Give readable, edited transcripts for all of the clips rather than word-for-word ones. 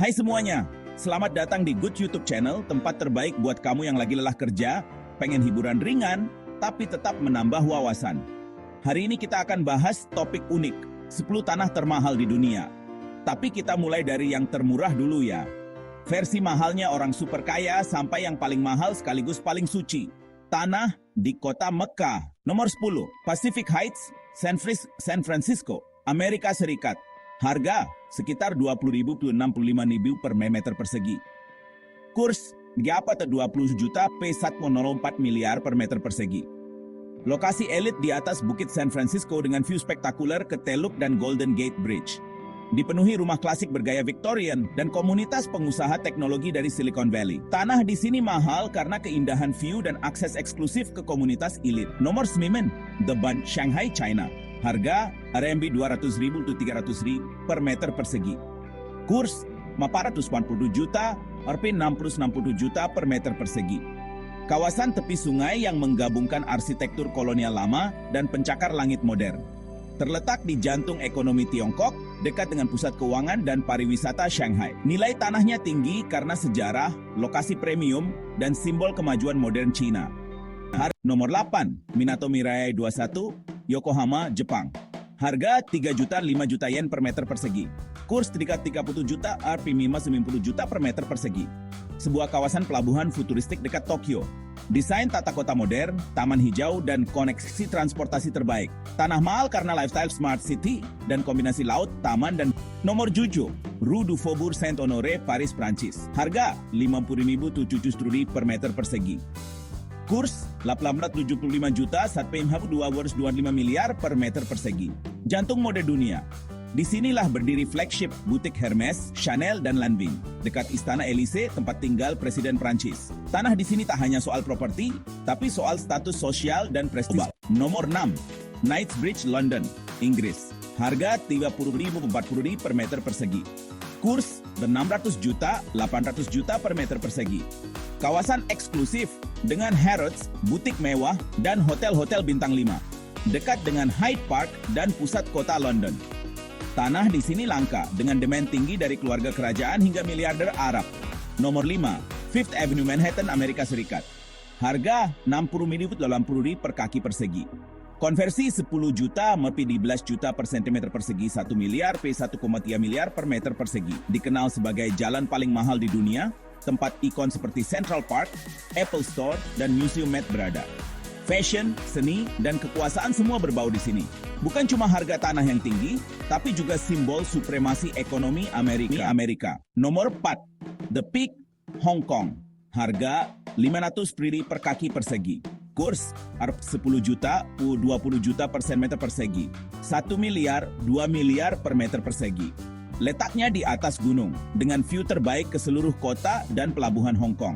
Hai semuanya, selamat datang di Good YouTube Channel, tempat terbaik buat kamu yang lagi lelah kerja, pengen hiburan ringan, tapi tetap menambah wawasan. Hari ini kita akan bahas topik unik, 10 tanah termahal di dunia. Tapi kita mulai dari yang termurah dulu ya. Versi mahalnya orang super kaya sampai yang paling mahal sekaligus paling suci. Tanah di kota Mekah. Nomor 10, Pacific Heights, San Francisco, Amerika Serikat. Harga sekitar 20.000 ke 65.000 per meter persegi. Kurs dapat 20 juta P104 miliar per meter persegi. Lokasi elit di atas Bukit San Francisco dengan view spektakuler ke Teluk dan Golden Gate Bridge. Dipenuhi rumah klasik bergaya Victorian dan komunitas pengusaha teknologi dari Silicon Valley. Tanah di sini mahal karena keindahan view dan akses eksklusif ke komunitas elit. Nomor 9, The Bund, Shanghai, China. Harga RMB 200.000 to 300.000 per meter persegi. Kurs 440 juta Rp 60 juta per meter persegi. Kawasan tepi sungai yang menggabungkan arsitektur kolonial lama dan pencakar langit modern. Terletak di jantung ekonomi Tiongkok, dekat dengan pusat keuangan dan pariwisata Shanghai. Nilai tanahnya tinggi karena sejarah, lokasi premium, dan simbol kemajuan modern Cina. Nomor 8, Minato Mirai 21, Yokohama, Jepang. Harga 3 juta 5 juta yen per meter persegi. Kurs 30 juta Rp 90 juta per meter persegi. Sebuah kawasan pelabuhan futuristik dekat Tokyo. Desain tata kota modern, taman hijau, dan koneksi transportasi terbaik. Tanah mahal karena lifestyle smart city dan kombinasi laut, taman, dan nomor 7, Rue du Faubourg Saint-Honoré, Paris, Prancis. Harga 50.000 to 70.000 per meter persegi. Kurs 875 juta sampai 225 miliar per meter persegi. Jantung mode dunia. Disinilah berdiri flagship butik Hermes, Chanel, dan Lanvin, dekat Istana Elysee, tempat tinggal Presiden Prancis. Tanah di sini tak hanya soal properti, tapi soal status sosial dan prestise. Nomor 6, Knightsbridge, London, Inggris. Harga 30.000 40.000 per meter persegi. Kurs 600 juta 800 juta per meter persegi. Kawasan eksklusif dengan Harrods, butik mewah, dan hotel-hotel bintang 5. Dekat dengan Hyde Park dan pusat kota London. Tanah di sini langka dengan demand tinggi dari keluarga kerajaan hingga miliarder Arab. Nomor 5, Fifth Avenue, Manhattan, Amerika Serikat. Harga 60.000 80.000 per kaki persegi. Konversi 10 juta menjadi 12 juta per sentimeter persegi, 1 miliar P1,3 miliar per meter persegi. Dikenal sebagai jalan paling mahal di dunia, tempat ikon seperti Central Park, Apple Store, dan Museum Met berada. Fashion, seni, dan kekuasaan semua berbau di sini. Bukan cuma harga tanah yang tinggi, tapi juga simbol supremasi ekonomi Amerika. Nomor 4, The Peak, Hong Kong. Harga 500.000 per kaki persegi. Kurs 10 juta 20 juta per meter persegi. 1 miliar 2 miliar per meter persegi. Letaknya di atas gunung, dengan view terbaik ke seluruh kota dan pelabuhan Hong Kong.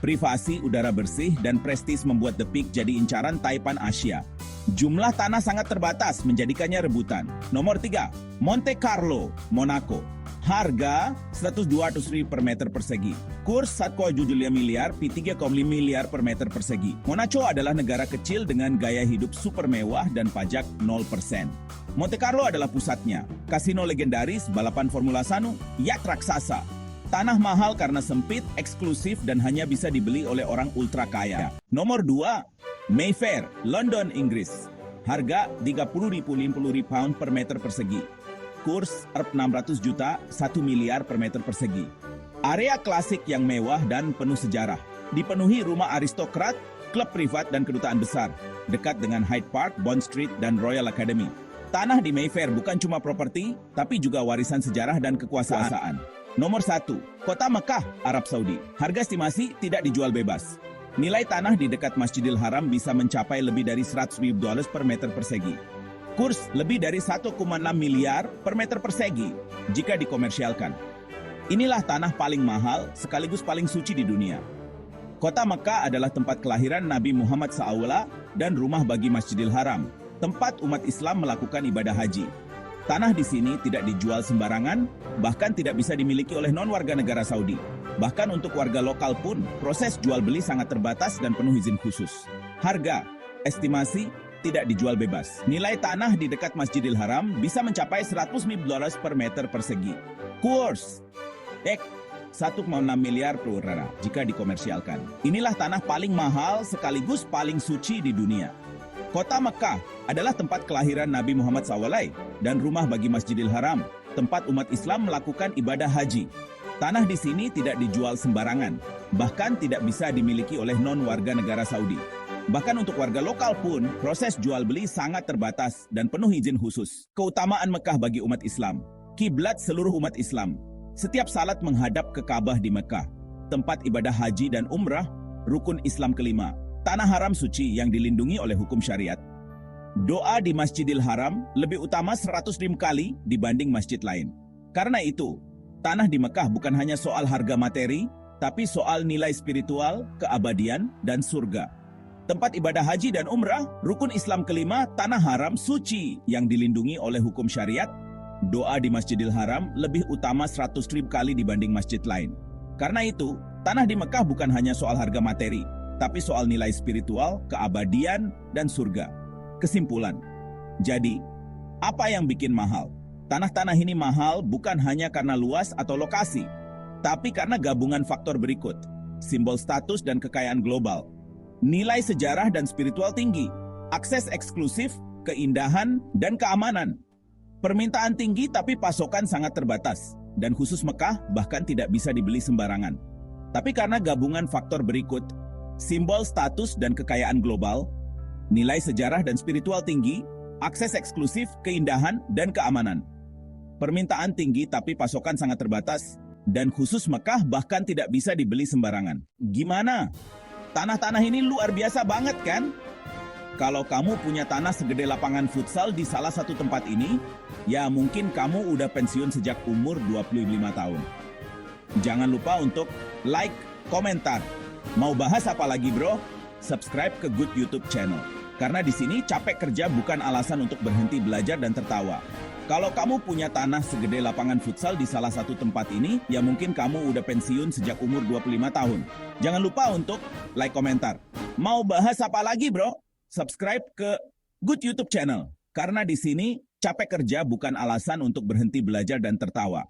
Privasi, udara bersih, dan prestis membuat The Peak jadi incaran Taipan Asia. Jumlah tanah sangat terbatas, menjadikannya rebutan. Nomor 3, Monte Carlo, Monaco. Harga 100-200.000 per meter persegi. Kurs 1,7 miliar P3,5 miliar per meter persegi. Monaco adalah negara kecil dengan gaya hidup super mewah dan pajak 0%. Monte Carlo adalah pusatnya. Kasino legendaris, balapan Formula 1, yacht raksasa. Tanah mahal karena sempit, eksklusif, dan hanya bisa dibeli oleh orang ultra kaya. Nomor 2, Mayfair, London, Inggris. Harga 30.000 50.000 pound per meter persegi. Kurs 600 juta 1 miliar per meter persegi. Area klasik yang mewah dan penuh sejarah. Dipenuhi rumah aristokrat, klub privat, dan kedutaan besar. Dekat dengan Hyde Park, Bond Street, dan Royal Academy. Tanah di Mayfair bukan cuma properti, tapi juga warisan sejarah dan kekuasaan. Nomor 1, Kota Mekah, Arab Saudi. Harga estimasi tidak dijual bebas. Nilai tanah di dekat Masjidil Haram bisa mencapai lebih dari $100.000 per meter persegi. Kurs lebih dari 1,6 miliar per meter persegi jika dikomersialkan. Inilah tanah paling mahal sekaligus paling suci di dunia. Kota Mekah adalah tempat kelahiran Nabi Muhammad SAW dan rumah bagi Masjidil Haram, tempat umat Islam melakukan ibadah haji. Tanah di sini tidak dijual sembarangan, bahkan tidak bisa dimiliki oleh non-warga negara Saudi. Bahkan untuk warga lokal pun, proses jual beli sangat terbatas dan penuh izin khusus. Harga, estimasi, tidak dijual bebas. Nilai tanah di dekat Masjidil Haram bisa mencapai $100.000 per meter persegi. Kurs 1,6 miliar per jika dikomersialkan. Inilah tanah paling mahal sekaligus paling suci di dunia. Kota Mekah adalah tempat kelahiran Nabi Muhammad SAW dan rumah bagi Masjidil Haram, tempat umat Islam melakukan ibadah haji. Tanah di sini tidak dijual sembarangan, bahkan tidak bisa dimiliki oleh non-warga negara Saudi. Bahkan untuk warga lokal pun, proses jual beli sangat terbatas dan penuh izin khusus. Keutamaan Mekah bagi umat Islam. Kiblat seluruh umat Islam. Setiap salat menghadap ke Ka'bah di Mekah, tempat ibadah haji dan umrah, rukun Islam kelima, tanah haram suci yang dilindungi oleh hukum syariat. Doa di Masjidil Haram lebih utama 100.000 kali dibanding masjid lain. Karena itu, tanah di Mekah bukan hanya soal harga materi, tapi soal nilai spiritual, keabadian, dan surga. Tempat ibadah haji dan umrah, rukun Islam kelima, tanah haram suci yang dilindungi oleh hukum syariat. Doa di Masjidil Haram lebih utama 100.000 kali dibanding masjid lain. Karena itu, tanah di Mekah bukan hanya soal harga materi, tapi soal nilai spiritual, keabadian, dan surga. Kesimpulan, jadi, apa yang bikin mahal? Tanah-tanah ini mahal bukan hanya karena luas atau lokasi, tapi karena gabungan faktor berikut: simbol status dan kekayaan global, nilai sejarah dan spiritual tinggi, akses eksklusif, keindahan, dan keamanan. Permintaan tinggi tapi pasokan sangat terbatas, dan khusus Mekah bahkan tidak bisa dibeli sembarangan. Tapi karena gabungan faktor berikut, simbol status dan kekayaan global, nilai sejarah dan spiritual tinggi, akses eksklusif, keindahan, dan keamanan. Permintaan tinggi tapi pasokan sangat terbatas, dan khusus Mekah bahkan tidak bisa dibeli sembarangan. Gimana? Tanah-tanah ini luar biasa banget kan? Kalau kamu punya tanah segede lapangan futsal di salah satu tempat ini, ya mungkin kamu udah pensiun sejak umur 25 tahun. Jangan lupa untuk like, komentar. Mau bahas apa lagi bro? Subscribe ke Good YouTube Channel. Karena di sini capek kerja bukan alasan untuk berhenti belajar dan tertawa. Kalau kamu punya tanah segede lapangan futsal di salah satu tempat ini, ya mungkin kamu udah pensiun sejak umur 25 tahun. Jangan lupa untuk like, komentar. Mau bahas apa lagi bro? Subscribe ke Good YouTube Channel. Karena di sini capek kerja bukan alasan untuk berhenti belajar dan tertawa.